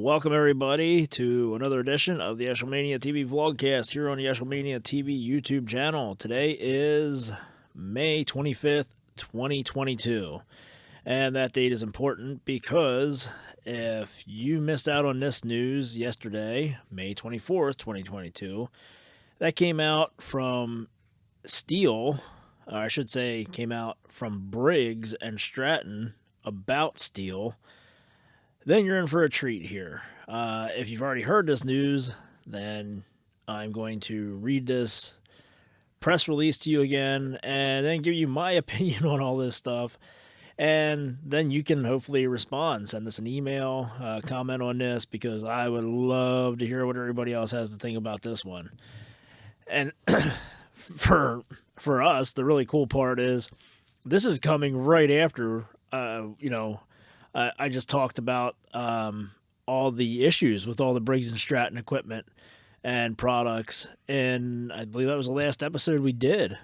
Welcome everybody to another edition of the Eshlemania TV vlogcast here on the Eshlemania TV YouTube channel. Today is May 25th, 2022. And that date is important because if you missed out on this news yesterday, May 24th, 2022, that came out from Stihl, or I should say came out from Briggs and Stratton about Stihl, then you're in for a treat here. If you've already heard this news, then I'm going to read this press release to you again and then give you my opinion on all this stuff. And then you can hopefully respond, send us an email, comment on this, because I would love to hear what everybody else has to think about this one. And for us, the really cool part is this is coming right after, I just talked about all the issues with all the Briggs and Stratton equipment and products, and I believe that was the last episode we did.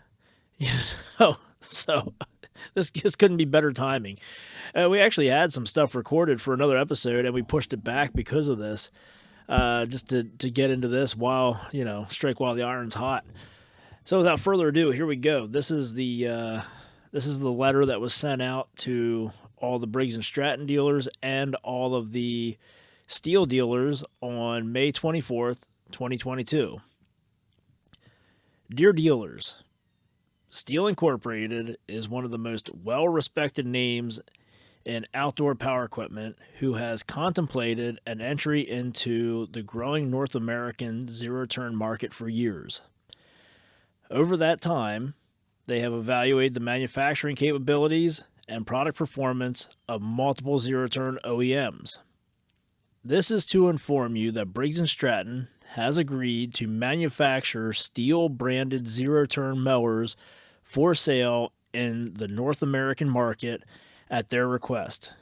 So this just couldn't be better timing. We actually had some stuff recorded for another episode, and we pushed it back because of this, just to get into this strike while the iron's hot. So without further ado, here we go. This is the letter that was sent out to all the Briggs and Stratton dealers and all of the Stihl dealers on May 24th, 2022. Dear dealers, Stihl Incorporated is one of the most well-respected names in outdoor power equipment who has contemplated an entry into the growing North American zero-turn market for years. Over that time, they have evaluated the manufacturing capabilities and product performance of multiple zero-turn OEMs. This is to inform you that Briggs & Stratton has agreed to manufacture Stihl-branded zero-turn mowers for sale in the North American market at their request.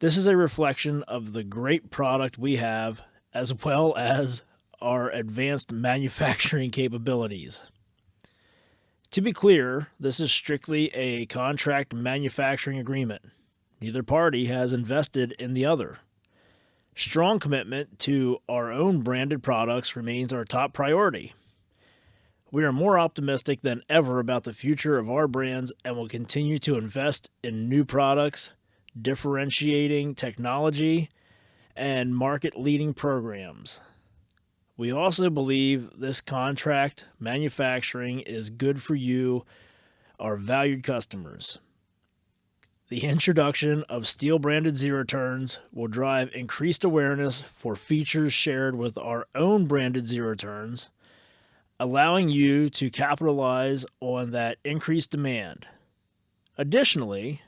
This is a reflection of the great product we have, as well as our advanced manufacturing capabilities. To be clear, this is strictly a contract manufacturing agreement. Neither party has invested in the other. Strong commitment to our own branded products remains our top priority. We are more optimistic than ever about the future of our brands and will continue to invest in new products, differentiating technology, and market-leading programs. We also believe this contract manufacturing is good for you, our valued customers. The introduction of Stihl-branded zero-turns will drive increased awareness for features shared with our own branded zero-turns, allowing you to capitalize on that increased demand. Additionally,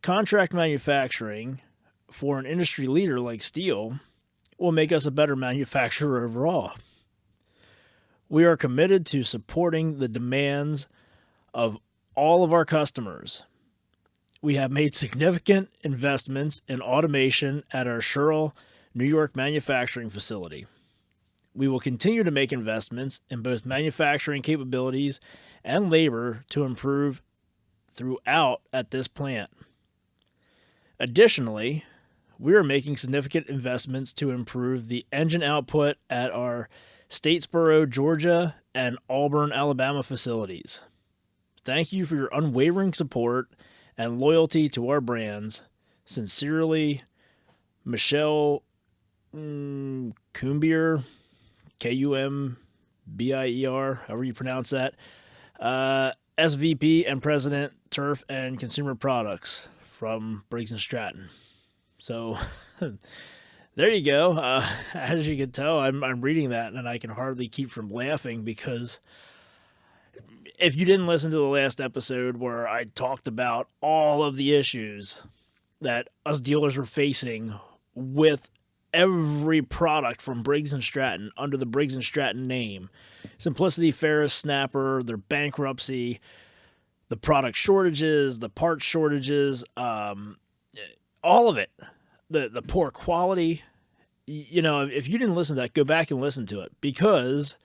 contract manufacturing for an industry leader like Stihl will make us a better manufacturer overall. We are committed to supporting the demands of all of our customers. We have made significant investments in automation at our Sherrill, New York manufacturing facility. We will continue to make investments in both manufacturing capabilities and labor to improve throughout at this plant. Additionally, we are making significant investments to improve the engine output at our Statesboro, Georgia, and Auburn, Alabama facilities. Thank you for your unwavering support and loyalty to our brands. Sincerely, Michelle Kumbier, Kumbier, however you pronounce that, SVP and President, Turf and Consumer Products from Briggs & Stratton. So there you go. As you can tell, I'm reading that and I can hardly keep from laughing, because if you didn't listen to the last episode where I talked about all of the issues that us dealers were facing with every product from Briggs & Stratton under the Briggs & Stratton name, Simplicity, Ferris, Snapper, their bankruptcy, the product shortages, the parts shortages, all of it, the poor quality. If you didn't listen to that, go back and listen to it, because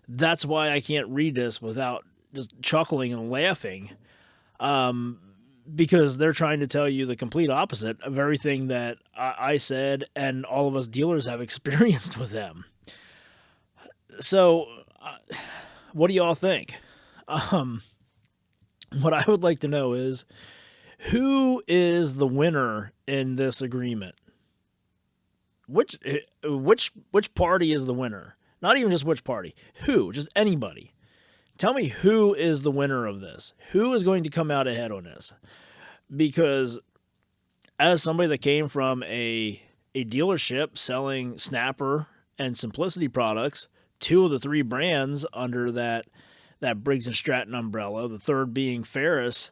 that's why I can't read this without just chuckling and laughing. because they're trying to tell you the complete opposite of everything that I said and all of us dealers have experienced with them. So, what do y'all think? What I would like to know is, who is the winner in this agreement? Which party is the winner? Not even just which party. Who? Just anybody. Tell me who is the winner of this. Who is going to come out ahead on this? Because as somebody that came from a dealership selling Snapper and Simplicity products, two of the three brands under that Briggs Stratton umbrella, the third being Ferris,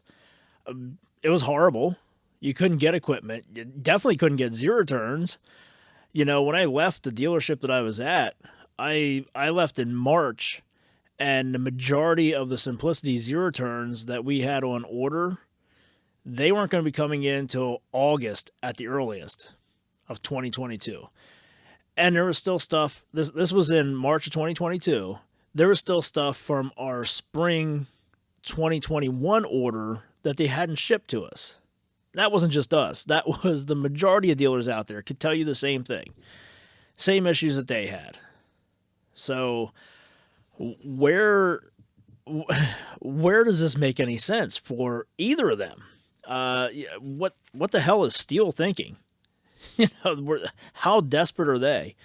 it was horrible. You couldn't get equipment. You definitely couldn't get zero turns. When I left the dealership that I was at, I left in March, and the majority of the Simplicity zero turns that we had on order, they weren't going to be coming in until August at the earliest of 2022. And there was still stuff, this was in March of 2022, there was still stuff from our spring 2021 order that they hadn't shipped to us. That wasn't just us. That was the majority of dealers out there could tell you the same thing. Same issues that they had. So where does this make any sense for either of them? What the hell is Stihl thinking? How desperate are they?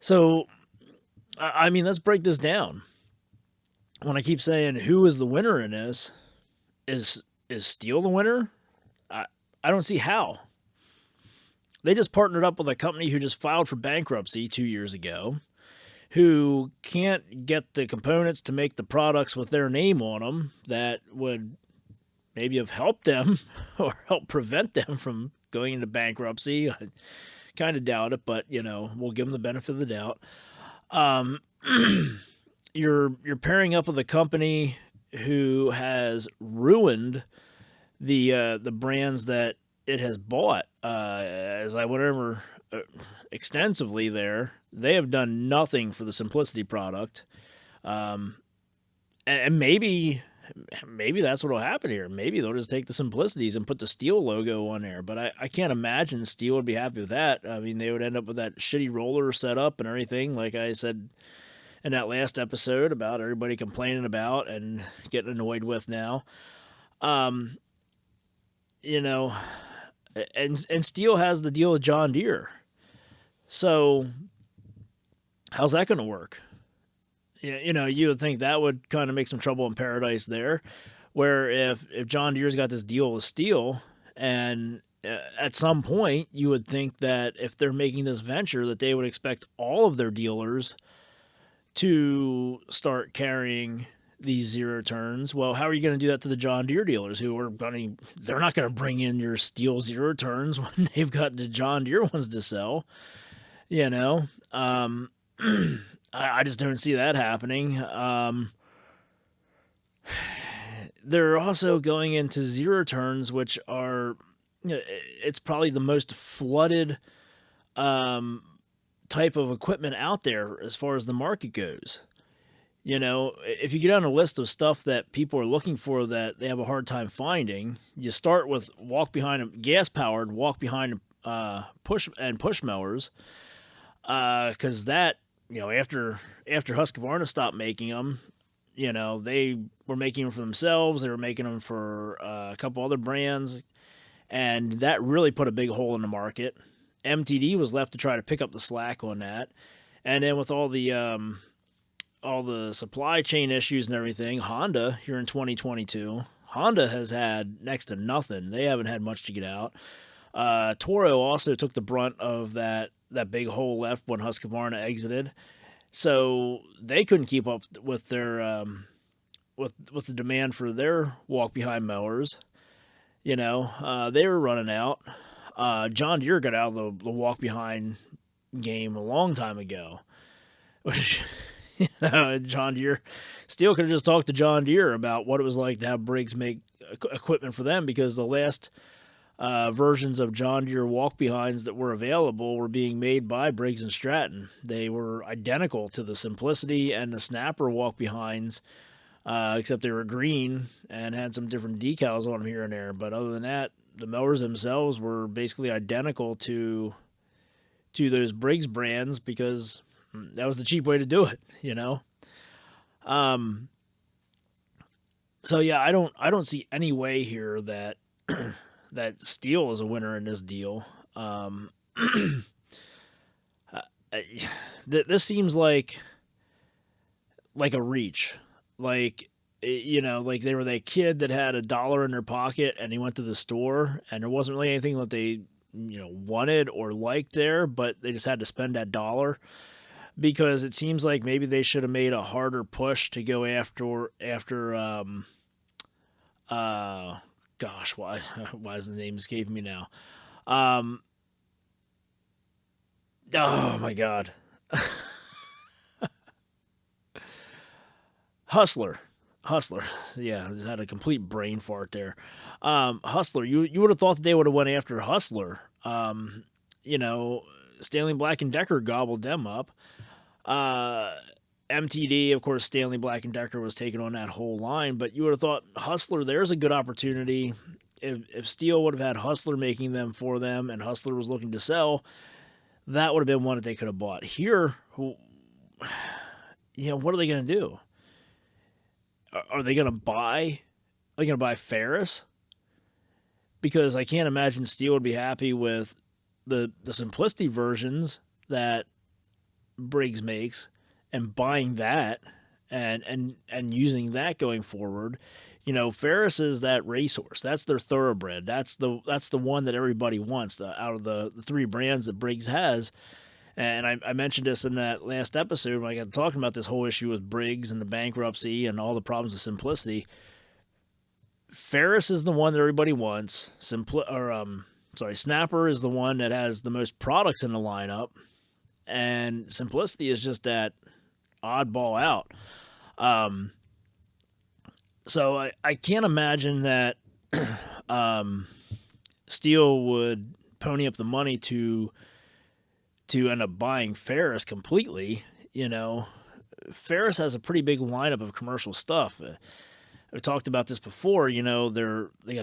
So, I mean, let's break this down. When I keep saying who is the winner in this, is Stihl the winner? I don't see how. They just partnered up with a company who just filed for bankruptcy 2 years ago, who can't get the components to make the products with their name on them that would maybe have helped them or help prevent them from going into bankruptcy. I kind of doubt it, but we'll give them the benefit of the doubt. You're pairing up with a company who has ruined the brands that it has bought. As I went over extensively there, they have done nothing for the Simplicity product. And maybe that's what will happen here. Maybe they'll just take the Simplicities and put the Stihl logo on there. But I can't imagine Stihl would be happy with that. I mean, they would end up with that shitty roller set up and everything, like I said in that last episode about everybody complaining about and getting annoyed with now. And Stihl has the deal with John Deere. So how's that going to work? You would think that would kind of make some trouble in paradise there, where if John Deere's got this deal with Stihl, and at some point you would think that if they're making this venture that they would expect all of their dealers to start carrying these zero turns. Well, how are you going to do that to the John Deere dealers they're not going to bring in your Stihl zero turns when they've got the John Deere ones to sell, I just don't see that happening. They're also going into zero turns, which are, it's probably the most flooded type of equipment out there as far as the market goes. If you get on a list of stuff that people are looking for that they have a hard time finding, you start with gas-powered walk-behind push mowers, because that, after Husqvarna stopped making them, they were making them for themselves. They were making them for a couple other brands, and that really put a big hole in the market. MTD was left to try to pick up the slack on that, and then with all the supply chain issues and everything, Honda here in 2022, Honda has had next to nothing. They haven't had much to get out. Toro also took the brunt of that big hole left when Husqvarna exited, so they couldn't keep up with their with the demand for their walk-behind mowers. They were running out. John Deere got out of the walk-behind game a long time ago, which John Deere, Stihl could have just talked to John Deere about what it was like to have Briggs make equipment for them, because the last versions of John Deere walk-behinds that were available were being made by Briggs and Stratton. They were identical to the Simplicity and the Snapper walk-behinds except they were green and had some different decals on them here and there. But other than that, the mowers themselves were basically identical to those Briggs brands because that was the cheap way to do it, you know. So yeah, I don't see any way here that that Stihl is a winner in this deal. This seems like a reach, like like they were that kid that had $1 in their pocket and he went to the store and there wasn't really anything that they wanted or liked there, but they just had to spend that dollar because it seems like maybe they should have made a harder push to go after gosh, why is the name escaping me now? Oh my god. Hustler. Yeah, I just had a complete brain fart there. Hustler. You would have thought that they would have went after Hustler. Stanley Black and Decker gobbled them up. MTD, of course, Stanley Black and Decker was taking on that whole line, but you would have thought Hustler, there's a good opportunity. If Stihl would have had Hustler making them for them and Hustler was looking to sell, that would have been one that they could have bought. Here, what are they going to do? Are they going to buy? Are they going to buy Ferris? Because I can't imagine Stihl would be happy with the simplicity versions that Briggs makes and buying that and using that going forward. Ferris is that racehorse. That's their thoroughbred. That's the one that everybody wants out of the three brands that Briggs has. And I mentioned this in that last episode when I got talking about this whole issue with Briggs and the bankruptcy and all the problems with simplicity. Ferris is the one that everybody wants. Snapper is the one that has the most products in the lineup, and simplicity is just that oddball out. So I can't imagine that Stihl would pony up the money to end up buying Ferris completely. Ferris has a pretty big lineup of commercial stuff. I've talked about this before. They got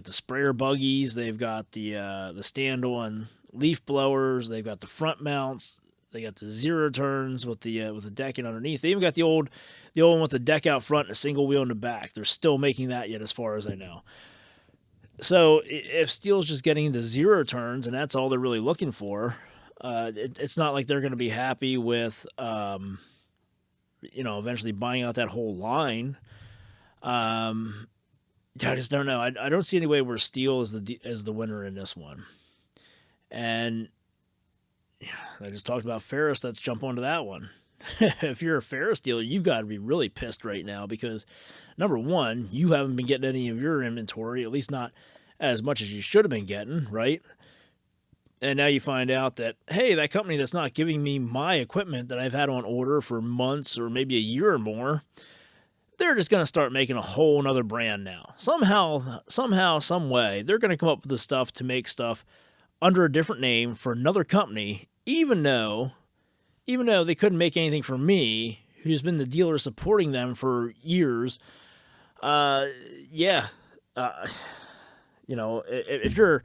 the sprayer buggies, they've got the stand-on leaf blowers, they've got the front mounts, they got the zero turns with the decking underneath. They even got the old one with the deck out front and a single wheel in the back. They're still making that yet, as far as I know. So if Stihl's just getting into zero turns and that's all they're really looking for, it's not like they're going to be happy with, eventually buying out that whole line. I just don't know. I don't see any way where Stihl is the winner in this one. And I just talked about Ferris. Let's jump onto that one. If you're a Ferris dealer, you've got to be really pissed right now because, number one, you haven't been getting any of your inventory, at least not as much as you should have been getting, right? And now you find out that, hey, that company that's not giving me my equipment that I've had on order for months or maybe a year or more, they're just going to start making a whole nother brand now. Somehow, some way, they're going to come up with the stuff to make stuff under a different name for another company, even though they couldn't make anything for me, who's been the dealer supporting them for years. If you're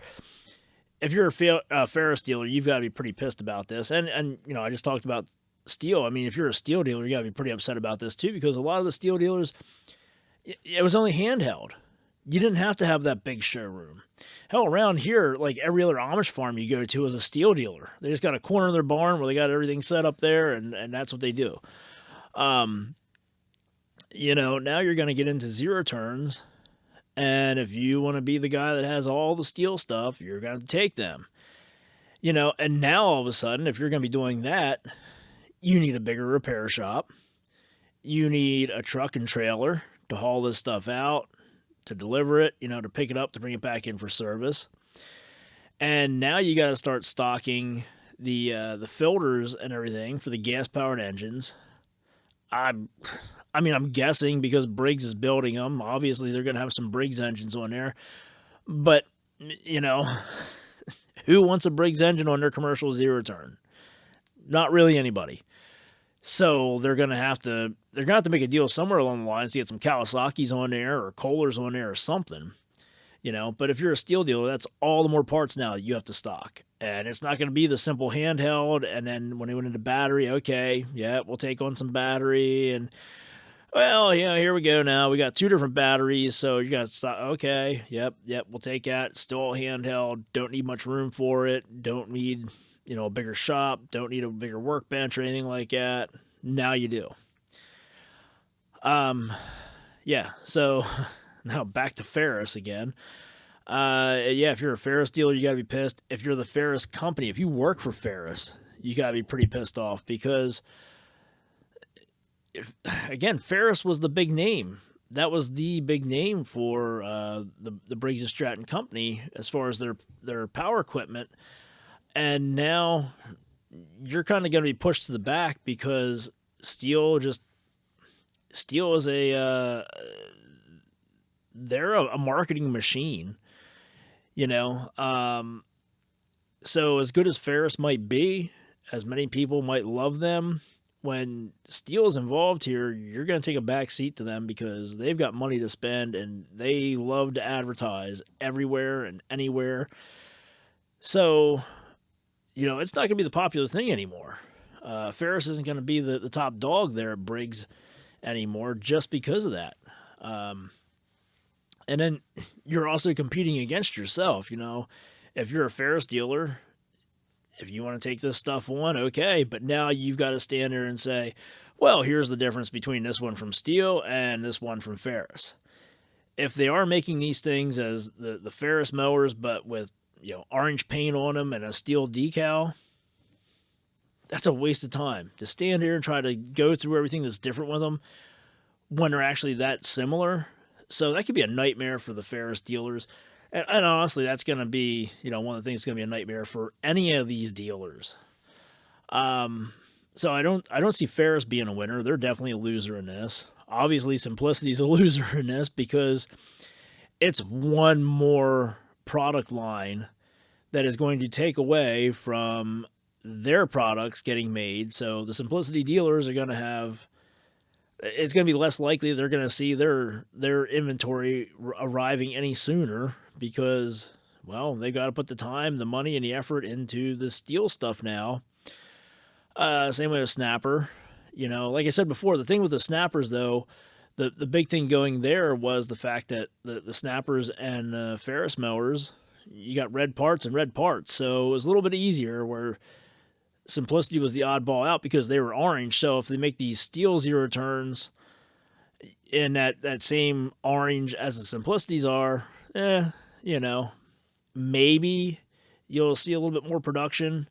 a Ferris dealer, you've got to be pretty pissed about this. And I just talked about Stihl. I mean, if you're a Stihl dealer, you got to be pretty upset about this too, because a lot of the Stihl dealers, it was only handheld. You didn't have to have that big showroom. Hell, around here, like every other Amish farm you go to is a Stihl dealer. They just got a corner of their barn where they got everything set up there, and that's what they do. Now you're going to get into zero turns, and if you want to be the guy that has all the Stihl stuff, you're going to take them. And now all of a sudden, if you're going to be doing that, you need a bigger repair shop. You need a truck and trailer to haul this stuff out, to deliver it, to pick it up, to bring it back in for service. And now you got to start stocking the filters and everything for the gas-powered engines. I'm guessing because Briggs is building them. Obviously, they're going to have some Briggs engines on there. But, who wants a Briggs engine on their commercial zero turn? Not really anybody. So they're gonna have to make a deal somewhere along the lines to get some Kawasaki's on there or Kohlers on there or something, But if you're a Stihl dealer, that's all the more parts now you have to stock, and it's not going to be the simple handheld. And then when they went into battery, okay, yeah, we'll take on some battery, and well, yeah, here we go. Now we got two different batteries, so you got to stop. Okay, yep, we'll take that. Still all handheld. Don't need much room for it. Don't need a bigger shop. Don't need a bigger workbench or anything like that. Now you do. Yeah. So now back to Ferris again. Yeah, if you're a Ferris dealer, you gotta be pissed. If you're the Ferris company, if you work for Ferris, you gotta be pretty pissed off because, again, Ferris was the big name. That was the big name for the Briggs Stratton company as far as their power equipment, and now you're kind of going to be pushed to the back because Stihl is they're a marketing machine, you know. So as good as Ferris might be, as many people might love them, when Stihl is involved here, you're going to take a back seat to them because they've got money to spend and they love to advertise everywhere and anywhere. So, it's not going to be the popular thing anymore. Ferris isn't going to be the top dog there at Briggs anymore just because of that. And then you're also competing against yourself. If you're a Ferris dealer, if you want to take this stuff on, okay, but now you've got to stand there and say, well, here's the difference between this one from Stihl and this one from Ferris. If they are making these things as the Ferris mowers, but with orange paint on them and a Stihl decal, that's a waste of time to stand here and try to go through everything that's different with them when they're actually that similar. So that could be a nightmare for the Ferris dealers. And honestly, that's going to be, one of the things that's going to be a nightmare for any of these dealers. So I don't see Ferris being a winner. They're definitely a loser in this. Obviously, Simplicity's a loser in this because it's one more product line that is going to take away from their products getting made. So the Simplicity dealers are going to have, it's going to be less likely they're going to see their inventory arriving any sooner because, well, they've got to put the time, the money, and the effort into the Stihl stuff now. Same way with Snapper. Like I said before, the thing with the Snappers, though, the big thing going there was the fact that the Snappers and Ferris mowers, you got red parts and red parts. So it was a little bit easier where Simplicity was the oddball out because they were orange. So if they make these Stihl zero turns in that same orange as the Simplicities are, maybe you'll see a little bit more production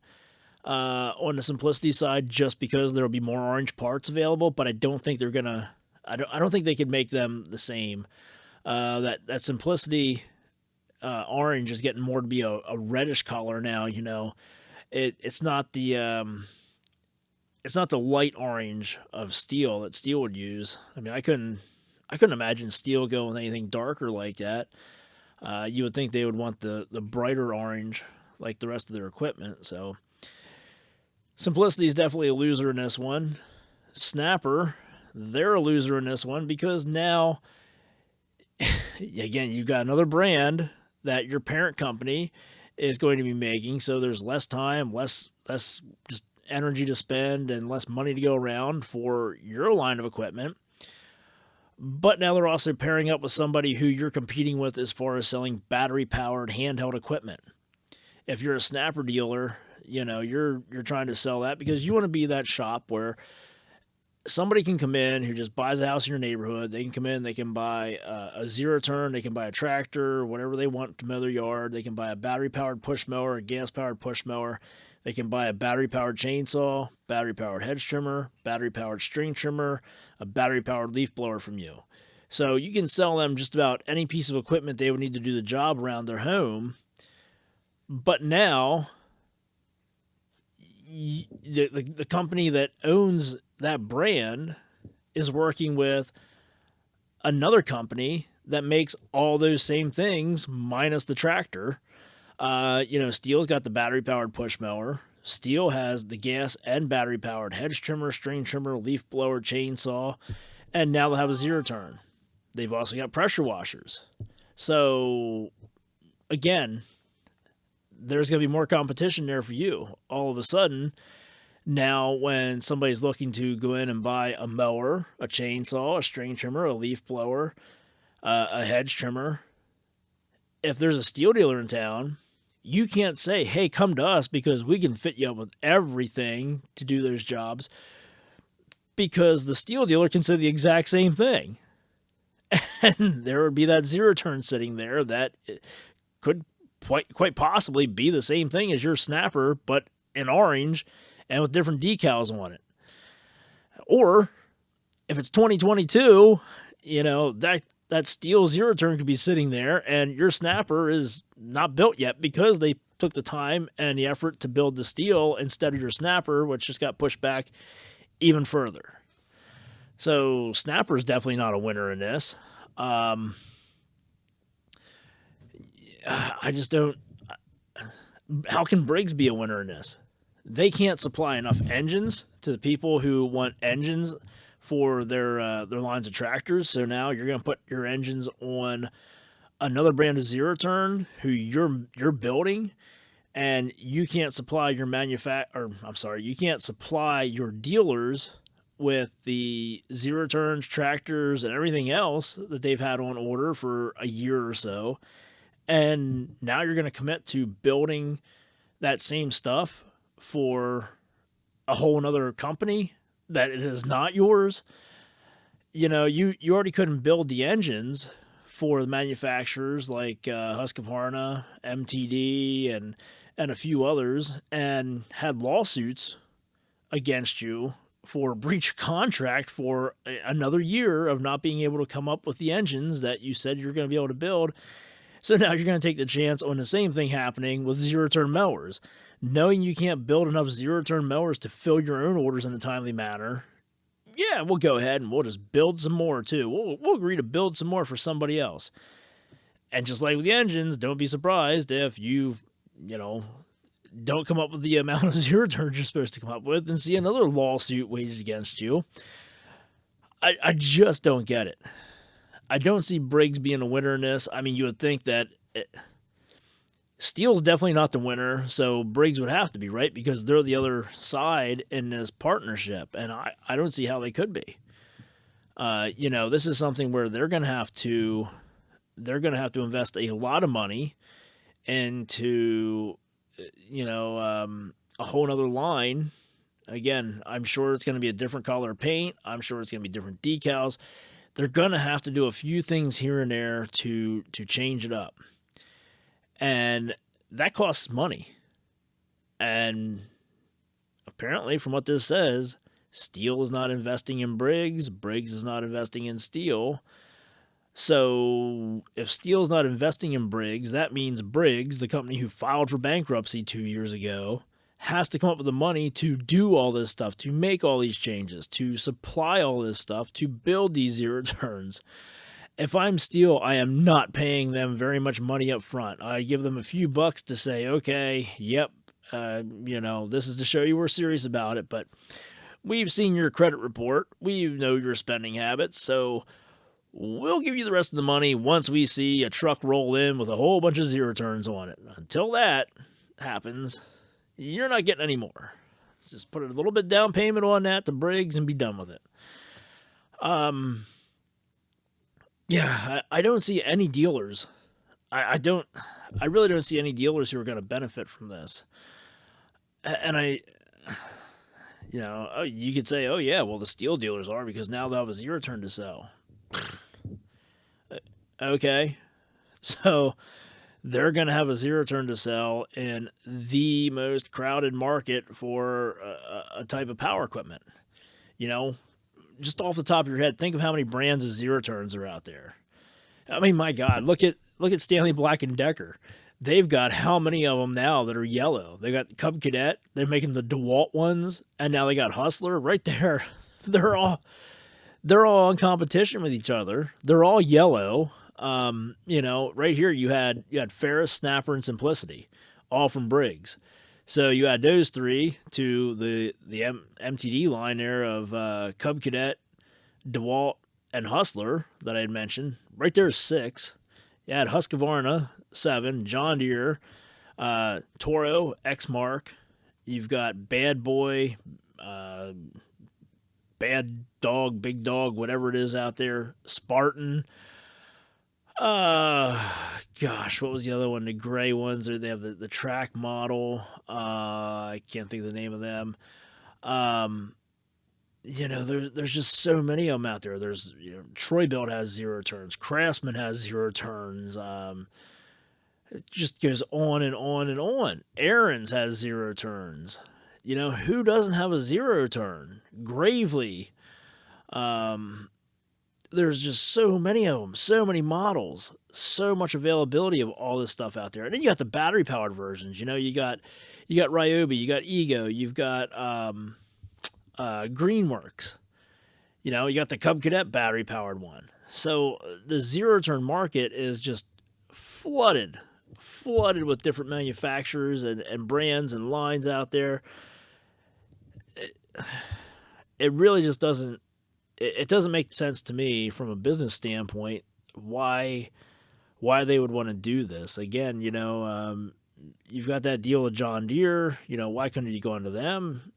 on the Simplicity side just because there'll be more orange parts available. But I don't think they're gonna. I don't think they could make them the same. That Simplicity orange is getting more to be a reddish color now. It's not the light orange of Stihl that Stihl would use. I mean, I couldn't imagine Stihl going with anything darker like that. You would think they would want the brighter orange like the rest of their equipment. So Simplicity is definitely a loser in this one. Snapper, they're a loser in this one because now, again, you've got another brand that your parent company is going to be making, so there's less time, less just energy to spend, and less money to go around for your line of equipment. But now they're also pairing up with somebody who you're competing with as far as selling battery-powered handheld equipment. If you're a Snapper dealer, you're trying to sell that because you want to be that shop where somebody can come in who just buys a house in your neighborhood. They can come in, they can buy a zero turn, they can buy a tractor, whatever they want to mow their yard. They can buy a battery-powered push mower, a gas-powered push mower. They can buy a battery-powered chainsaw, battery-powered hedge trimmer, battery-powered string trimmer, a battery-powered leaf blower from you. So you can sell them just about any piece of equipment they would need to do the job around their home. But now, the company that owns that brand is working with another company that makes all those same things minus the tractor. Stihl's got the battery powered push mower. Stihl has the gas and battery powered hedge trimmer, string trimmer, leaf blower, chainsaw, and now they'll have a zero turn. They've also got pressure washers. So, again, there's going to be more competition there for you. All of a sudden, now when somebody's looking to go in and buy a mower, a chainsaw, a string trimmer, a leaf blower, a hedge trimmer, if there's a Stihl dealer in town, you can't say, hey, come to us because we can fit you up with everything to do those jobs, because the Stihl dealer can say the exact same thing. And there would be that zero turn sitting there that could quite possibly be the same thing as your snapper, but in orange and with different decals on it. Or if it's 2022, that Stihl zero turn could be sitting there and your snapper is not built yet because they took the time and the effort to build the Stihl instead of your snapper, which just got pushed back even further. So snapper is definitely not a winner in this. I just don't. How can Briggs be a winner in this? They can't supply enough engines to the people who want engines for their lines of tractors. So now you're going to put your engines on another brand of zero turn who you're building, and you can't supply your you can't supply your dealers with the zero turns, tractors, and everything else that they've had on order for a year or so. And now you're going to commit to building that same stuff for a whole nother company that it is not yours. You already couldn't build the engines for the manufacturers like Husqvarna, MTD, and a few others, and had lawsuits against you for breach of contract for another year of not being able to come up with the engines that you said you're going to be able to build. So now you're going to take the chance on the same thing happening with zero-turn mowers. Knowing you can't build enough zero-turn mowers to fill your own orders in a timely manner, yeah, we'll go ahead and we'll just build some more too. We'll agree to build some more for somebody else. And just like with the engines, don't be surprised if you don't come up with the amount of zero turns you're supposed to come up with and see another lawsuit waged against you. I just don't get it. I don't see Briggs being a winner in this. I mean, you would think that Stihl's definitely not the winner, so Briggs would have to be, right? Because they're the other side in this partnership, and I don't see how they could be. This is something where they're going to have to invest a lot of money into a whole nother line. Again, I'm sure it's going to be a different color of paint. I'm sure it's going to be different decals. They're going to have to do a few things here and there to change it up. And that costs money. And apparently, from what this says, Stihl is not investing in Briggs. Briggs is not investing in Stihl. So if Stihl's not investing in Briggs, that means Briggs, the company who filed for bankruptcy 2 years ago, has to come up with the money to do all this stuff, to make all these changes, to supply all this stuff, to build these zero turns. If I'm Stihl, I am not paying them very much money up front. I give them a few bucks to say, okay, yep, this is to show you we're serious about it, but we've seen your credit report. We know your spending habits, so we'll give you the rest of the money once we see a truck roll in with a whole bunch of zero turns on it. Until that happens, you're not getting any more. Let's just put a little bit down payment on that to Briggs and be done with it. I don't see any dealers. I really don't see any dealers who are going to benefit from this. And you could say, oh yeah, well the Stihl dealers are because now they'll have a zero turn to sell. Okay, so they're going to have a zero turn to sell in the most crowded market for a type of power equipment. Just off the top of your head, think of how many brands of zero turns are out there. I mean, my God, look at Stanley Black & Decker. They've got how many of them now that are yellow? They got Cub Cadet. They're making the DeWalt ones, and now they got Hustler right there. They're all in competition with each other. They're all yellow. Right here you had Ferris, Snapper, and Simplicity, all from Briggs. So you add those three to the MTD line there of Cub Cadet, DeWalt, and Hustler that I had mentioned. Right there is 6. You add Husqvarna, 7. John Deere, Toro, X-Mark. You've got Bad Boy, Bad Dog, Big Dog, whatever it is out there. Spartan. Gosh, what was the other one? The gray ones. They have the track model. I can't think of the name of them. There's just so many of them out there. There's, Troy-Bilt has 0 turns. Craftsman has 0 turns. It just goes on and on and on. Aaron's has 0 turns. Who doesn't have a 0 turn? Gravely. There's just so many of them, so many models, so much availability of all this stuff out there. And then you got the battery powered versions. You got Ryobi, you got Ego, you've got Greenworks. You got the Cub Cadet battery powered one. So the 0 turn market is just flooded with different manufacturers and brands and lines out there. It really just doesn't. It doesn't make sense to me from a business standpoint why they would want to do this. Again, you've got that deal with John Deere. Why couldn't you go into them?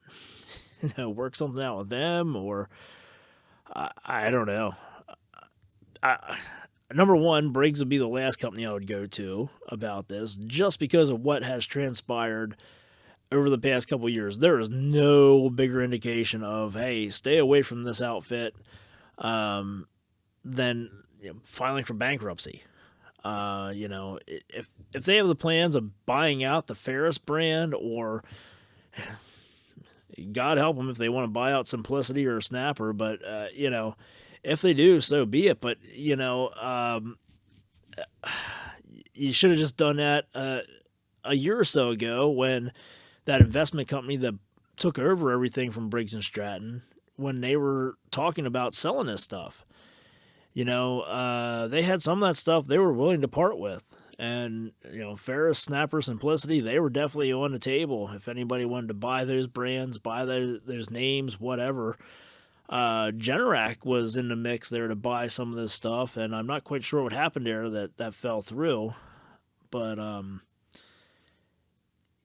Work something out with them, or I don't know. Number one, Briggs would be the last company I would go to about this, just because of what has transpired over the past couple of years. There is no bigger indication of, hey, stay away from this outfit than filing for bankruptcy. If they have the plans of buying out the Ferris brand, or God help them if they want to buy out Simplicity or Snapper, but if they do, so be it. But you should have just done that a year or so ago, when that investment company that took over everything from Briggs and Stratton, when they were talking about selling this stuff. They had some of that stuff they were willing to part with. And, Ferris, Snapper, Simplicity, they were definitely on the table. If anybody wanted to buy those brands, buy those names, whatever. Generac was in the mix there to buy some of this stuff, and I'm not quite sure what happened there that fell through. But,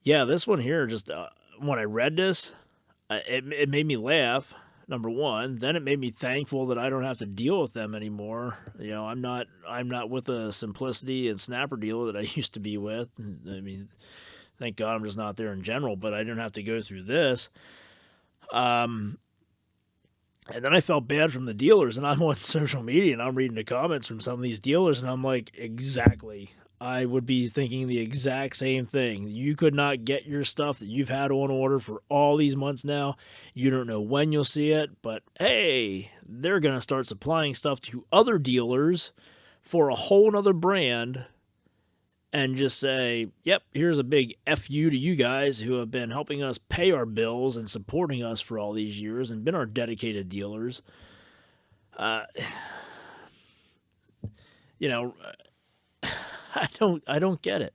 yeah, this one here, just when I read this, it made me laugh, number one. Then it made me thankful that I don't have to deal with them anymore. I'm not with a Simplicity and Snapper dealer that I used to be with. I mean, thank God I'm just not there in general, but I didn't have to go through this. And then I felt bad from the dealers, and I'm on social media and I'm reading the comments from some of these dealers, and I'm like, exactly. I would be thinking the exact same thing. You could not get your stuff that you've had on order for all these months now. You don't know when you'll see it, but hey, they're going to start supplying stuff to other dealers for a whole nother brand and just say, yep, here's a big FU to you guys who have been helping us pay our bills and supporting us for all these years and been our dedicated dealers. I don't get it.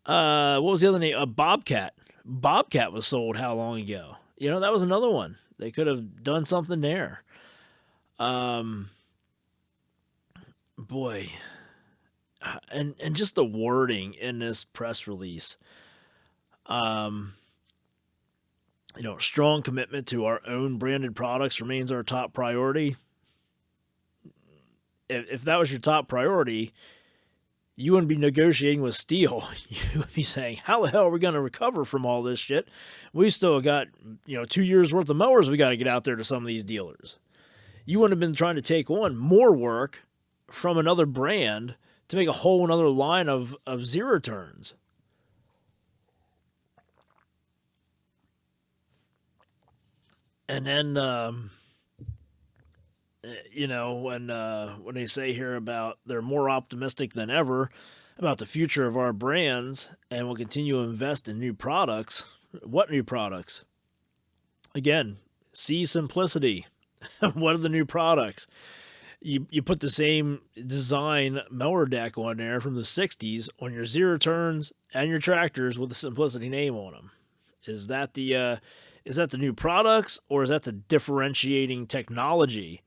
What was the other name? Bobcat. Bobcat was sold how long ago? That was another one. They could have done something there. Boy. And just the wording in this press release. Strong commitment to our own branded products remains our top priority. If that was your top priority, you wouldn't be negotiating with Stihl. You would be saying, how the hell are we going to recover from all this shit? We still got, 2 years worth of mowers we got to get out there to some of these dealers. You wouldn't have been trying to take on more work from another brand to make a whole another line of 0 turns. And then, when they say here about they're more optimistic than ever about the future of our brands and will continue to invest in new products. What new products? Again, see Simplicity. What are the new products? you put the same design mower deck on there from the 60s on your zero turns and your tractors with the Simplicity name on them. Is that the new products, or is that the differentiating technology?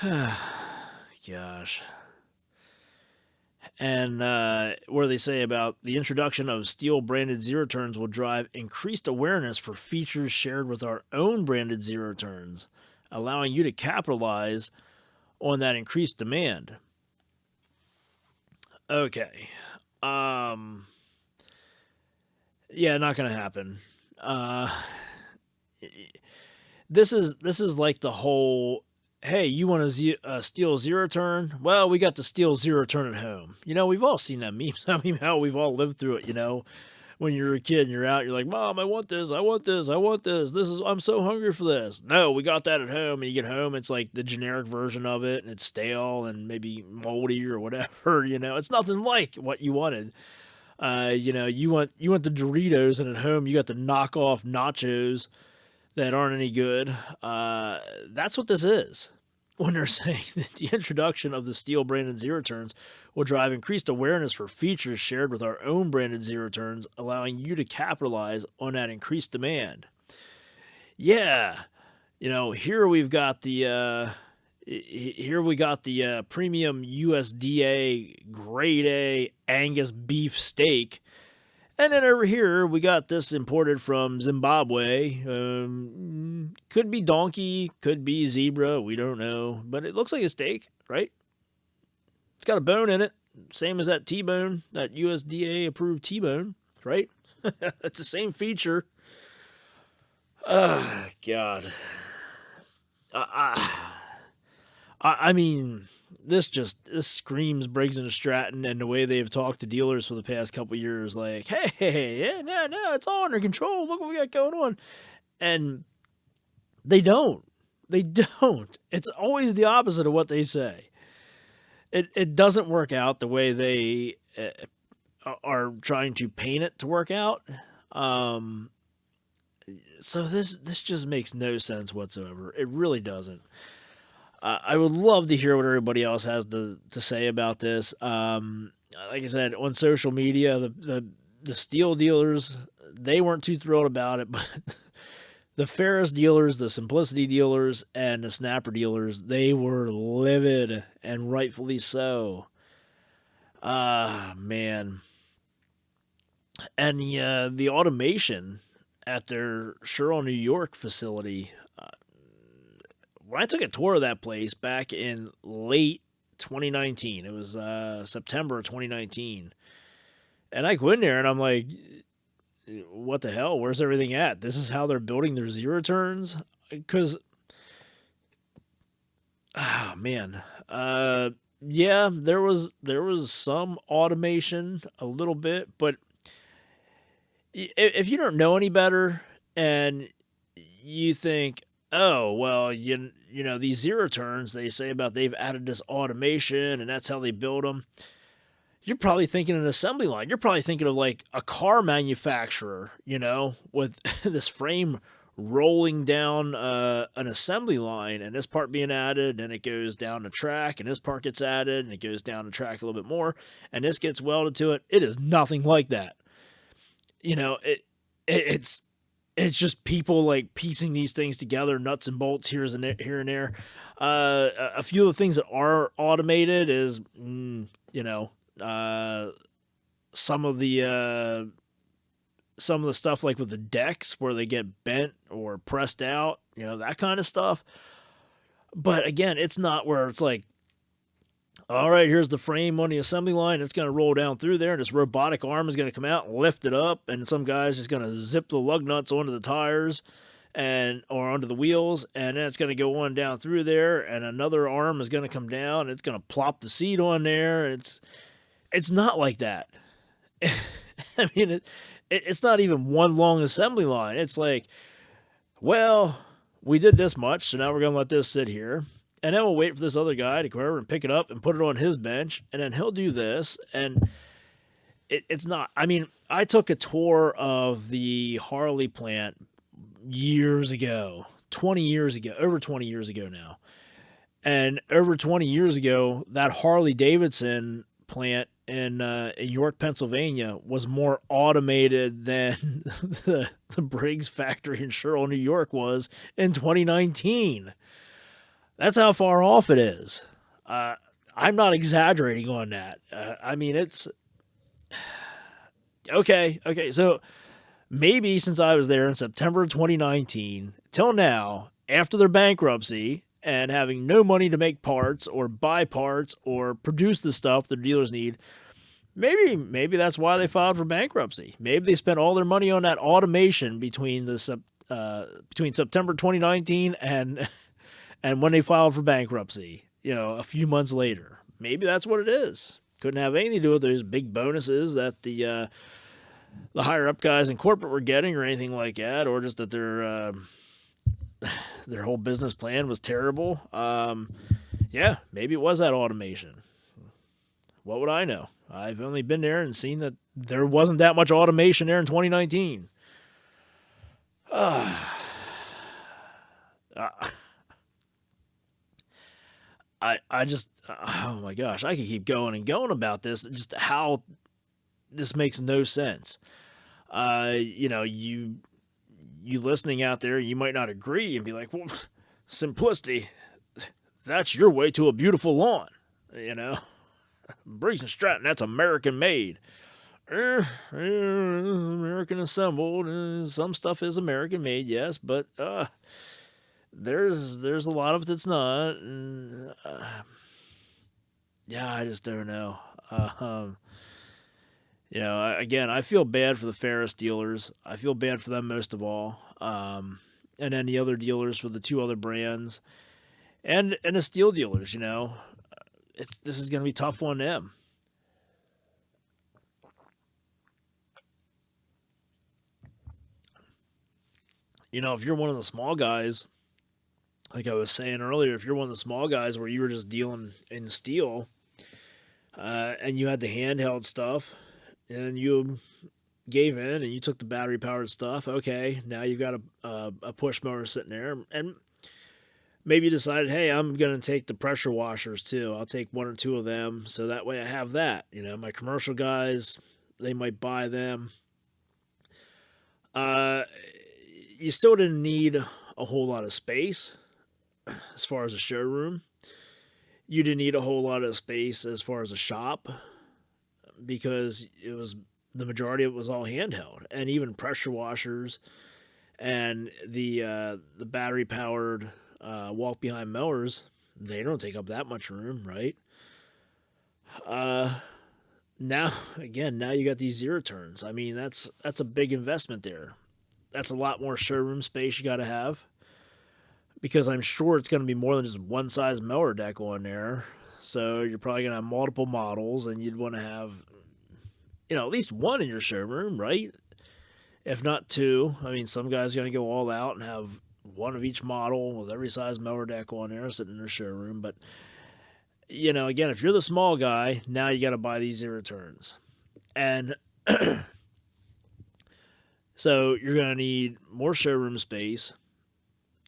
Gosh. And where they say about the introduction of Stihl branded zero turns will drive increased awareness for features shared with our own branded zero turns, allowing you to capitalize on that increased demand. Okay. Yeah, not gonna happen. Uh, this is like the whole, hey, you want to Stihl zero turn? Well, we got the Stihl zero turn at home. We've all seen that meme. I mean, how we've all lived through it. When you're a kid and you're out, you're like, Mom, I want this, I want this, I want this. I'm so hungry for this. No, we got that at home. And you get home, it's like the generic version of it, and it's stale and maybe moldy or whatever. It's nothing like what you wanted. You want the Doritos, and at home you got the knockoff nachos that aren't any good. That's what this is. When they're saying that the introduction of the Stihl branded zero turns will drive increased awareness for features shared with our own branded zero turns, allowing you to capitalize on that increased demand. Yeah, here we've got the premium USDA grade A Angus beef steak. And then over here, we got this imported from Zimbabwe. Could be donkey, could be zebra, we don't know. But it looks like a steak, right? It's got a bone in it, same as that T-bone, that USDA approved T-bone, right? It's the same feature. God. I mean, this screams Briggs and Stratton, and the way they've talked to dealers for the past couple years, like, hey, yeah, no, it's all under control. Look what we got going on. And they don't. It's always the opposite of what they say. It doesn't work out the way they are trying to paint it to work out. So this just makes no sense whatsoever. It really doesn't. I would love to hear what everybody else has to say about this. Like I said, on social media, the Stihl dealers, they weren't too thrilled about it, but the Ferris dealers, the Simplicity dealers, and the Snapper dealers, they were livid, and rightfully so. Man. And the automation at their Sherrill, New York facility, when I took a tour of that place back in late 2019, it was September 2019, and I go in there and I'm like, what the hell? Where's everything at? This is how they're building their zero turns? Because, oh man, yeah, there was some automation, a little bit, but if you don't know any better and you think, oh, well, these zero turns, they say about they've added this automation and that's how they build them. You're probably thinking an assembly line. You're probably thinking of like a car manufacturer, with this frame rolling down an assembly line, and this part being added, and it goes down the track, and this part gets added, and it goes down the track a little bit more, and this gets welded to it. It is nothing like that. It's just people like piecing these things together, nuts and bolts here and there. A few of the things that are automated is, some of the stuff like with the decks where they get bent or pressed out, that kind of stuff. But again, it's not where it's like, all right, here's the frame on the assembly line. It's going to roll down through there, and this robotic arm is going to come out and lift it up, and some guy's just going to zip the lug nuts onto the tires or onto the wheels, and then it's going to go on down through there, and another arm is going to come down, and it's going to plop the seat on there. It's not like that. I mean, it's not even one long assembly line. It's like, well, we did this much, so now we're going to let this sit here. And then we'll wait for this other guy to come over and pick it up and put it on his bench, and then he'll do this. And it's not. I mean, I took a tour of the Harley plant years ago, 20 years ago, over 20 years ago now. And over 20 years ago, that Harley Davidson plant in York, Pennsylvania, was more automated than the Briggs factory in Sherrill, New York, was in 2019. That's how far off it is. Uh, I'm not exaggerating on that. I mean, it's okay. Okay, so maybe since I was there in September 2019 till now, after their bankruptcy and having no money to make parts or buy parts or produce the stuff their dealers need, maybe that's why they filed for bankruptcy. Maybe they spent all their money on that automation between September 2019 and when they filed for bankruptcy. A few months later. Maybe that's what it is. Couldn't have anything to do with those big bonuses that the higher up guys in corporate were getting or anything like that, or just that their whole business plan was terrible. Yeah, maybe it was that automation. What would I know? I've only been there and seen that there wasn't that much automation there in 2019. I just, oh my gosh, I could keep going and going about this. Just how this makes no sense. You listening out there, you might not agree and be like, well, simplicity, that's your way to a beautiful lawn. Briggs and Stratton, that's American made. American assembled. Some stuff is American made, yes, but there's a lot of it that's not. And, yeah, I just don't know. Again, I feel bad for the Ferris dealers. I feel bad for them most of all. And then the other dealers for the two other brands, and the Stihl dealers. This is going to be tough on them. If you're one of the small guys, like I was saying earlier, if you're one of the small guys where you were just dealing in steel, and you had the handheld stuff, and you gave in and you took the battery powered stuff, okay, now you've got a push motor sitting there, and maybe you decided, hey, I'm going to take the pressure washers too. I'll take one or two of them, so that way I have that. My commercial guys, they might buy them. You still didn't need a whole lot of space as far as a showroom. You didn't need a whole lot of space as far as a shop, because the majority of it was all handheld, and even pressure washers and the battery powered walk behind mowers, they don't take up that much room, right? Now you got these zero turns. I mean, that's a big investment there. That's a lot more showroom space you got to have, because I'm sure it's going to be more than just one size mower deck on there. So you're probably going to have multiple models, and you'd want to have, at least one in your showroom, right? If not two. I mean, some guys are going to go all out and have one of each model with every size mower deck on there sitting in their showroom. But, again, if you're the small guy, now you got to buy these zero turns. And so you're going to need more showroom space.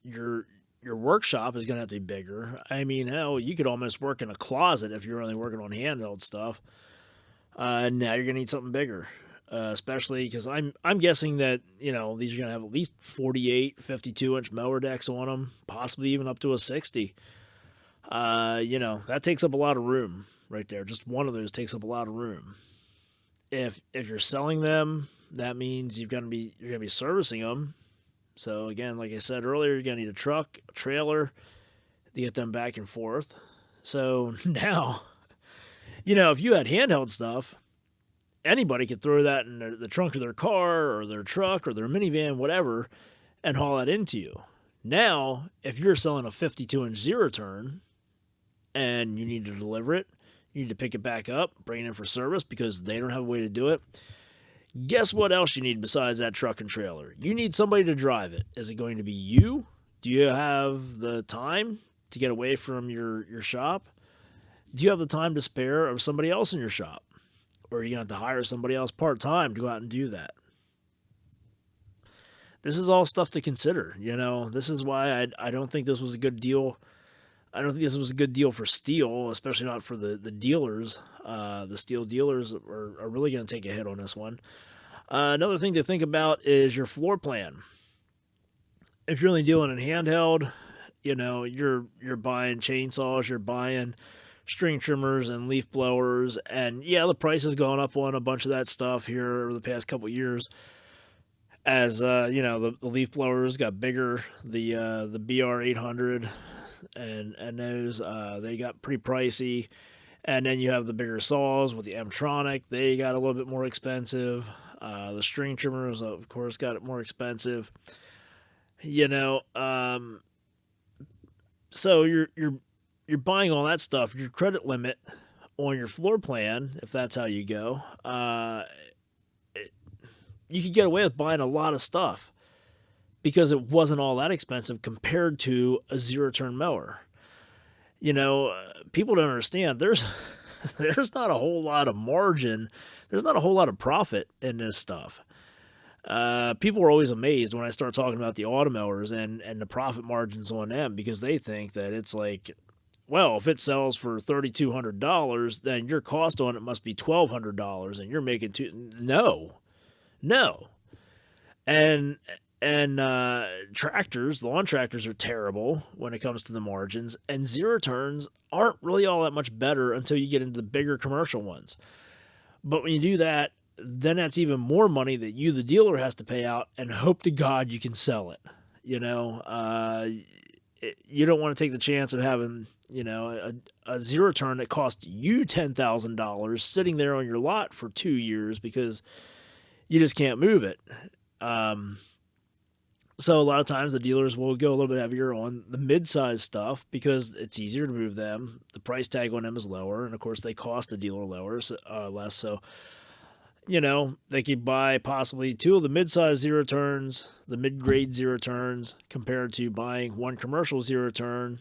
Your workshop is going to have to be bigger. I mean, hell, you could almost work in a closet if you're only working on handheld stuff. Now you're going to need something bigger, especially because I'm guessing that, these are going to have at least 48, 52-inch mower decks on them, possibly even up to a 60. That takes up a lot of room right there. Just one of those takes up a lot of room. If you're selling them, that means you're going to be servicing them. So again, like I said earlier, you're going to need a truck, a trailer to get them back and forth. So now, if you had handheld stuff, anybody could throw that in the trunk of their car or their truck or their minivan, whatever, and haul that into you. Now, if you're selling a 52-inch zero turn and you need to deliver it, you need to pick it back up, bring it in for service because they don't have a way to do it. Guess what else you need besides that truck and trailer? You need somebody to drive it. Is it going to be you? Do you have the time to get away from your shop? Do you have the time to spare of somebody else in your shop? Or are you going to have to hire somebody else part-time to go out and do that? This is all stuff to consider. This is why I don't think this was a good deal I don't think this was a good deal for Stihl, especially not for the dealers. The Stihl dealers are really going to take a hit on this one. Another thing to think about is your floor plan. If you're only dealing in handheld, you're buying chainsaws, you're buying string trimmers and leaf blowers, and yeah, the price has gone up on a bunch of that stuff here over the past couple of years. As the leaf blowers got bigger, the BR 800 and those they got pretty pricey, and then you have the bigger saws with the M-tronic. They got a little bit more expensive. The string trimmers, of course, got it more expensive. You know, so you're buying all that stuff. Your credit limit on your floor plan, if that's how you go, you could get away with buying a lot of stuff because it wasn't all that expensive compared to a zero-turn mower. People don't understand. There's not a whole lot of margin. There's not a whole lot of profit in this stuff. People are always amazed when I start talking about the automowers and the profit margins on them, because they think that it's like, well, if it sells for $3,200, then your cost on it must be $1,200, and you're making no. And tractors, lawn tractors, are terrible when it comes to the margins, and zero turns aren't really all that much better until you get into the bigger commercial ones. But when you do that, then that's even more money that you, the dealer, has to pay out, and hope to God you can sell it. You don't want to take the chance of having, a zero turn that costs you $10,000 sitting there on your lot for 2 years because you just can't move it. So a lot of times the dealers will go a little bit heavier on the mid-size stuff because it's easier to move them. The price tag on them is lower, and of course they cost the dealer less. So, they could buy possibly 2 of the mid-size zero turns, the mid-grade zero turns, compared to buying 1 commercial zero turn,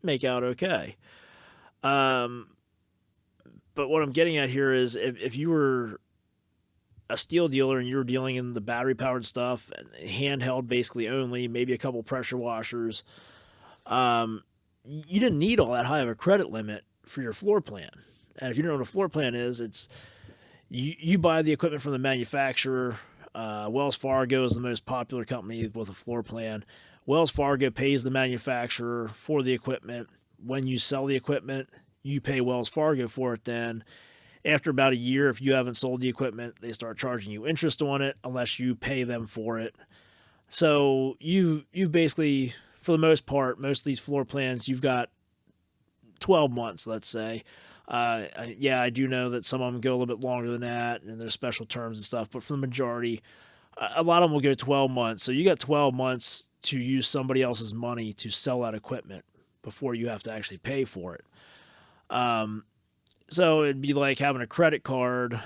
make out okay. But what I'm getting at here is if you were a Stihl dealer and you were dealing in the battery-powered stuff, handheld basically only, maybe a couple pressure washers, you didn't need all that high of a credit limit for your floor plan. And if you don't know what a floor plan is, it's you buy the equipment from the manufacturer. Wells Fargo is the most popular company with a floor plan. Wells Fargo pays the manufacturer for the equipment. When you sell the equipment, you pay Wells Fargo for it then. After about a year, if you haven't sold the equipment, they start charging you interest on it unless you pay them for it. So you basically, for the most part, most of these floor plans, you've got 12 months, let's say. I do know that some of them go a little bit longer than that, and there's special terms and stuff, but for the majority, a lot of them will go 12 months. So you got 12 months to use somebody else's money to sell that equipment before you have to actually pay for it. So it'd be like having a credit card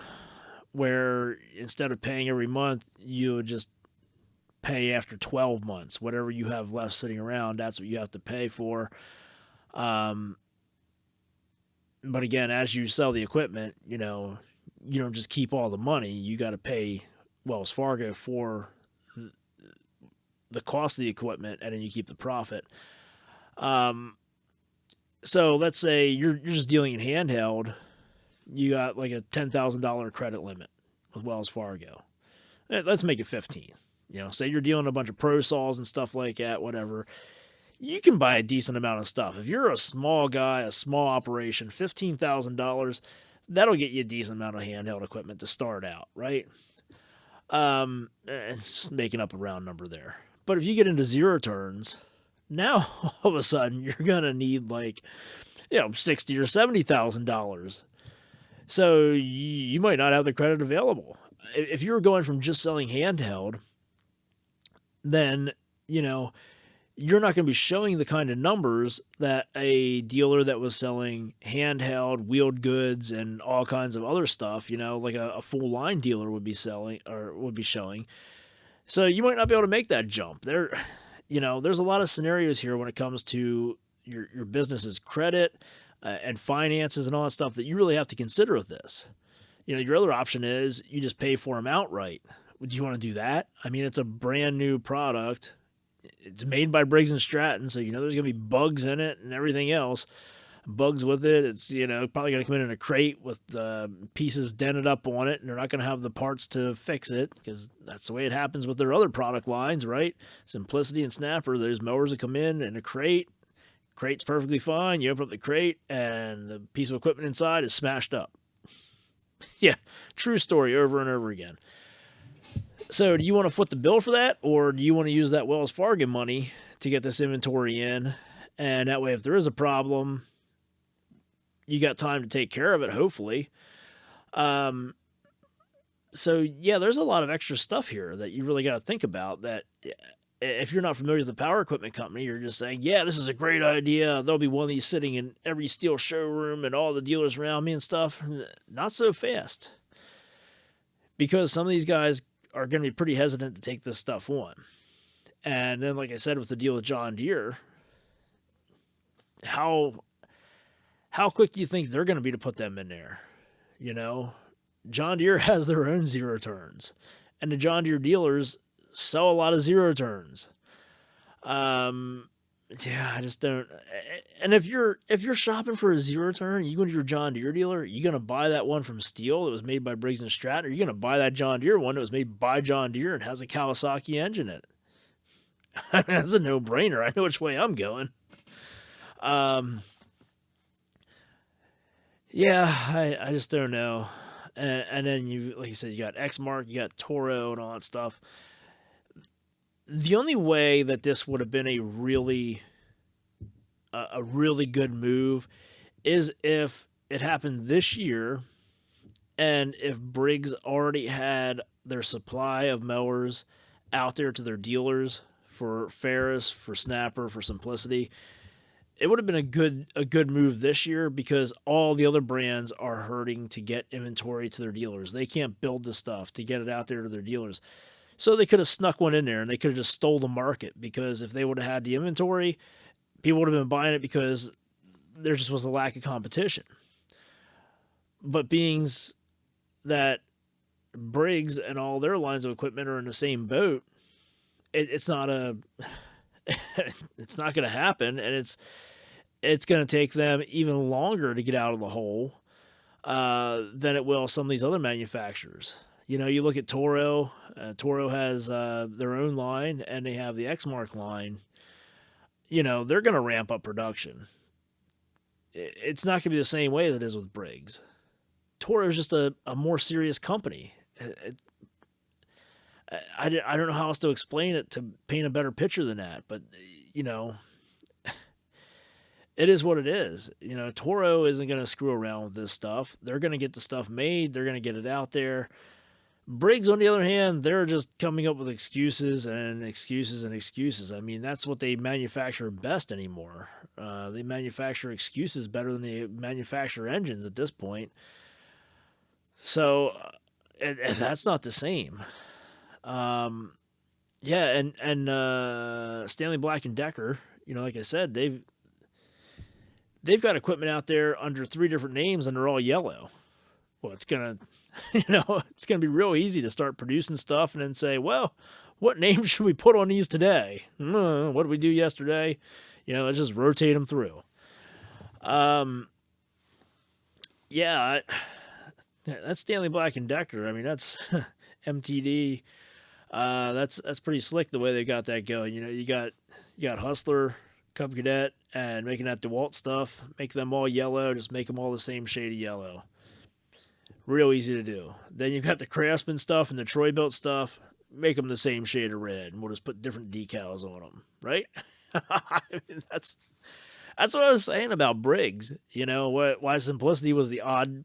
where instead of paying every month, you would just pay after 12 months. Whatever you have left sitting around, that's what you have to pay for. But again, as you sell the equipment, you don't just keep all the money. You got to pay Wells Fargo for the cost of the equipment, and then you keep the profit. So let's say you're just dealing in handheld. You got like a $10,000 credit limit with Wells Fargo. Let's make it 15. Say you're dealing a bunch of pro saws and stuff like that, whatever. You can buy a decent amount of stuff. If you're a small guy, a small operation, $15,000, that'll get you a decent amount of handheld equipment to start out, right? Just making up a round number there. But if you get into zero turns, now all of a sudden you're gonna need like, $60,000 or $70,000. So you might not have the credit available. If you're going from just selling handheld, then you're not going to be showing the kind of numbers that a dealer that was selling handheld, wheeled goods, and all kinds of other stuff, like a full line dealer would be selling or would be showing. So you might not be able to make that jump. There's a lot of scenarios here when it comes to your business's credit and finances and all that stuff that you really have to consider with this. Your other option is you just pay for them outright. Would you want to do that? I mean, it's a brand new product. it's made by Briggs and Stratton, so you know there's gonna be bugs in it and everything else. Bugs with it. It's probably gonna come in a crate with pieces dented up on it, and they're not gonna have the parts to fix it because that's the way it happens with their other product lines, right? Simplicity and Snapper. There's mowers that come in a crate. Crate's perfectly fine. You open up the crate, and the piece of equipment inside is smashed up. Yeah, true story over and over again. So, do you want to foot the bill for that, or do you want to use that Wells Fargo money to get this inventory in? And that way, if there is a problem, you got time to take care of it, hopefully. So, yeah, there's a lot of extra stuff here that you really got to think about. That if you're not familiar with the power equipment company, you're just saying, yeah, this is a great idea. There'll be one of these sitting in every Stihl showroom and all the dealers around me and stuff. Not so fast. Because some of these guys are going to be pretty hesitant to take this stuff on. And then, like I said, with the deal with John Deere, how quick do you think they're going to be to put them in there? John Deere has their own zero turns, and the John Deere dealers sell a lot of zero turns. Yeah, I just don't. And if you're shopping for a zero turn, you go to your John Deere dealer, you're gonna buy that one from Stihl that was made by Briggs and Stratton, or you're gonna buy that John Deere one that was made by John Deere and has a Kawasaki engine in it. That's a no-brainer. I know which way I'm going. Yeah, I just don't know. And then like you said, you got Exmark, you got Toro, and all that stuff. The only way that this would have been a really good move is if it happened this year, and if Briggs already had their supply of mowers out there to their dealers for Ferris, for Snapper, for Simplicity. It would have been a good move this year because all the other brands are hurting to get inventory to their dealers. They can't build the stuff to get it out there to their dealers. So they could have snuck one in there and they could have just stole the market, because if they would have had the inventory, people would have been buying it because there just was a lack of competition. But being that Briggs and all their lines of equipment are in the same boat, it's not it's not going to happen, and it's going to take them even longer to get out of the hole than it will some of these other manufacturers. You look at Toro. Toro has their own line, and they have the Exmark line. They're going to ramp up production. It's not going to be the same way that it is with Briggs. Toro is just a more serious company. I don't know how else to explain it to paint a better picture than that, but it is what it is. Toro isn't going to screw around with this stuff. They're going to get the stuff made. They're going to get it out there. Briggs, on the other hand, they're just coming up with excuses and excuses and excuses. I mean, that's what they manufacture best anymore. They manufacture excuses better than they manufacture engines at this point. So that's not the same. Yeah, and Stanley Black and Decker, like I said, they've got equipment out there under 3 different names, and they're all yellow. Well, it's gonna be real easy to start producing stuff and then say, well, what name should we put on these today? What did we do yesterday? Let's just rotate them through. Yeah, that's Stanley Black and Decker. I mean, that's MTD. That's pretty slick the way they got that going. You got Hustler, Cub Cadet, and making that DeWalt stuff. Make them all yellow. Just make them all the same shade of yellow. Real easy to do. Then you've got the Craftsman stuff and the Troy Built stuff. Make them the same shade of red, and we'll just put different decals on them, right? I mean, that's what I was saying about Briggs. Why Simplicity was the odd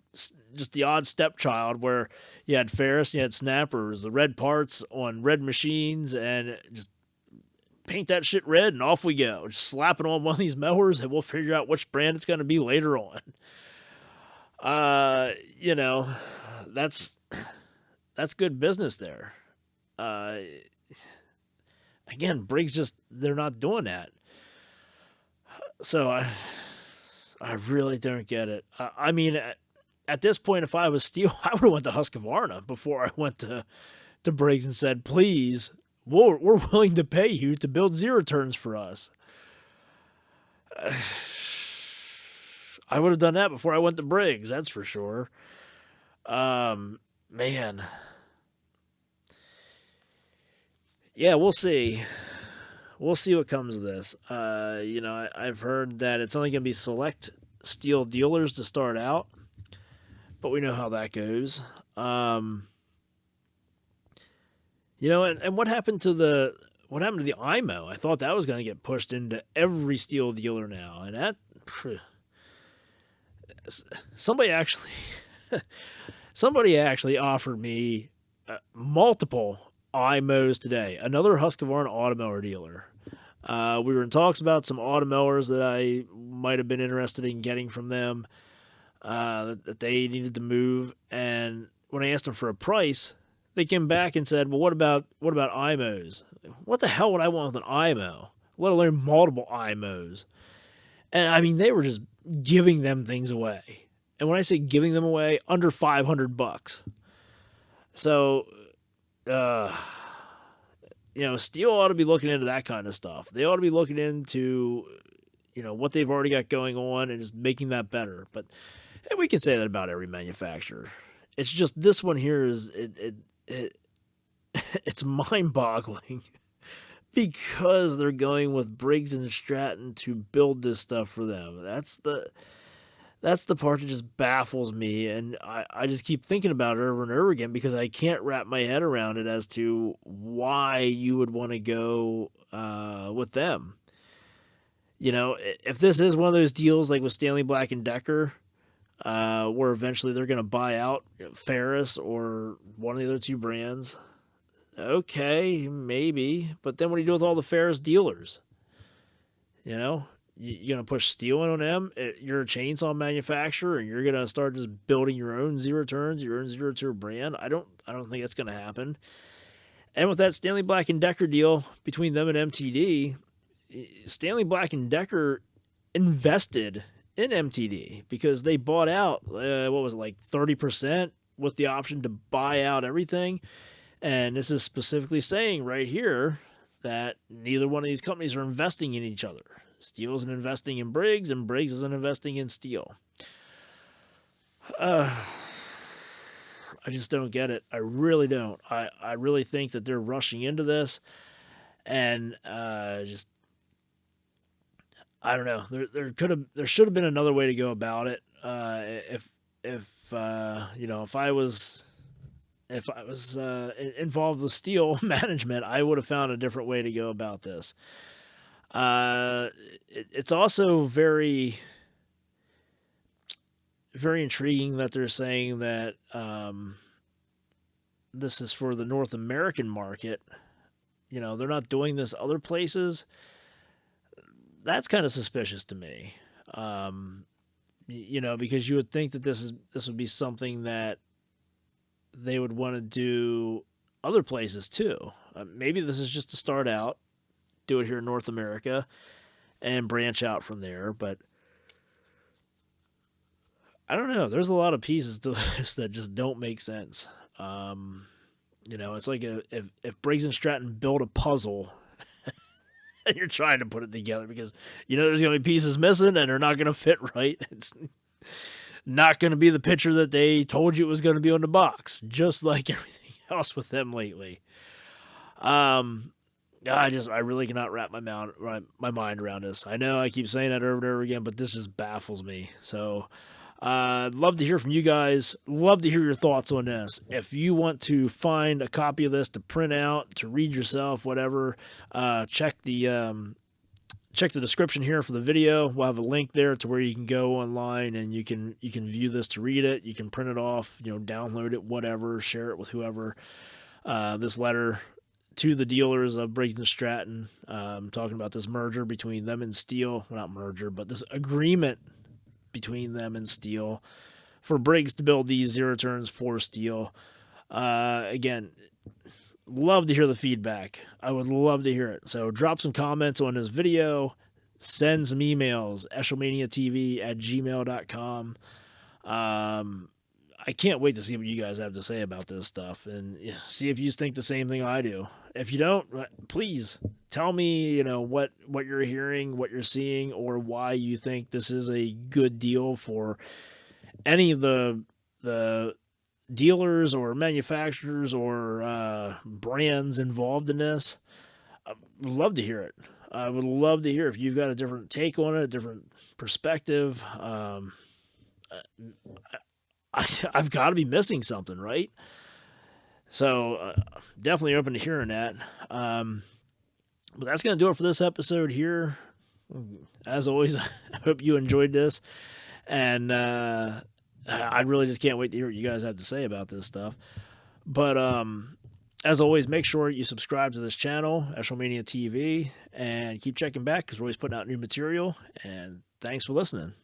stepchild, where you had Ferris, you had Snappers, the red parts on red machines, and just paint that shit red, and off we go. Just slap it on one of these mowers, and we'll figure out which brand it's going to be later on. That's good business there. Again, Briggs they're not doing that. So I really don't get it. I mean, at this point, if I was Stihl, I would have went to Husqvarna before I went to Briggs and said, please, we're willing to pay you to build zero turns for us. I would have done that before I went to Briggs, that's for sure. Man. Yeah, we'll see. We'll see what comes of this. I've heard that it's only going to be select Stihl dealers to start out, but we know how that goes. And what happened to the IMO? I thought that was going to get pushed into every Stihl dealer now, and that somebody actually offered me multiple IMOs today. Another Husqvarna Automower dealer. We were in talks about some automowers that I might have been interested in getting from them that they needed to move. And when I asked them for a price, they came back and said, "Well, what about IMOs? What the hell would I want with an IMO? Let alone multiple IMOs?" And I mean, they were just giving them things away. And when I say giving them away, under $500. So, Stihl ought to be looking into that kind of stuff. They ought to be looking into, what they've already got going on and just making that better. But we can say that about every manufacturer. It's just this one here is it's mind-boggling because they're going with Briggs and Stratton to build this stuff for them. That's the part that just baffles me, and I just keep thinking about it over and over again because I can't wrap my head around it as to why you would want to go with them. If this is one of those deals like with Stanley Black & Decker, where eventually they're going to buy out Ferris or one of the other two brands, okay, maybe. But then what do you do with all the Ferris dealers? You're going to push Stihl in on them? You're a chainsaw manufacturer and you're going to start just building your own zero turns, your own zero turn brand? I don't think that's going to happen. And with that Stanley Black & Decker deal between them and MTD, Stanley Black & Decker invested in MTD because they bought out, 30% with the option to buy out everything. And this is specifically saying right here that neither one of these companies are investing in each other. Stihl isn't investing in Briggs, and Briggs isn't investing in Stihl. I just don't get it. I really don't. I really think that they're rushing into this, and I don't know. There should have been another way to go about it. If I was involved with Stihl management, I would have found a different way to go about this. It's also very, very intriguing that they're saying that this is for the North American market. They're not doing this other places. That's kind of suspicious to me. Because you would think that this would be something that they would want to do other places too. Maybe this is just to start out, do it here in North America, and branch out from there. But I don't know. There's a lot of pieces to this that just don't make sense. It's like if Briggs and Stratton build a puzzle and you're trying to put it together because there's going to be pieces missing and they're not going to fit right. It's not going to be the picture that they told you it was going to be on the box, just like everything else with them lately. I really cannot wrap my mind around this. I know I keep saying that over and over again, but this just baffles me. So I'd love to hear from you guys. Love to hear your thoughts on this. If you want to find a copy of this to print out, to read yourself, whatever, check the description here for the video. We'll have a link there to where you can go online and you can view this to read it. You can print it off, download it, whatever, share it with whoever. This letter to the dealers of Briggs and Stratton, talking about this merger between them and Stihl. Well, not merger, but this agreement between them and Stihl for Briggs to build these zero turns for Stihl. Again, love to hear the feedback. I would love to hear it. So drop some comments on this video. Send some emails, eshlemaniatv@gmail.com. I can't wait to see what you guys have to say about this stuff, and see if you think the same thing I do. If you don't, please tell me, what you're hearing, what you're seeing, or why you think this is a good deal for any of the dealers or manufacturers or brands involved in this. I would love to hear it. I would love to hear if you've got a different take on it, a different perspective. I've got to be missing something, right? So definitely open to hearing that. But that's going to do it for this episode here. As always, I hope you enjoyed this. And I really just can't wait to hear what you guys have to say about this stuff. But as always, make sure you subscribe to this channel, Eshlemania TV, and keep checking back because we're always putting out new material. And thanks for listening.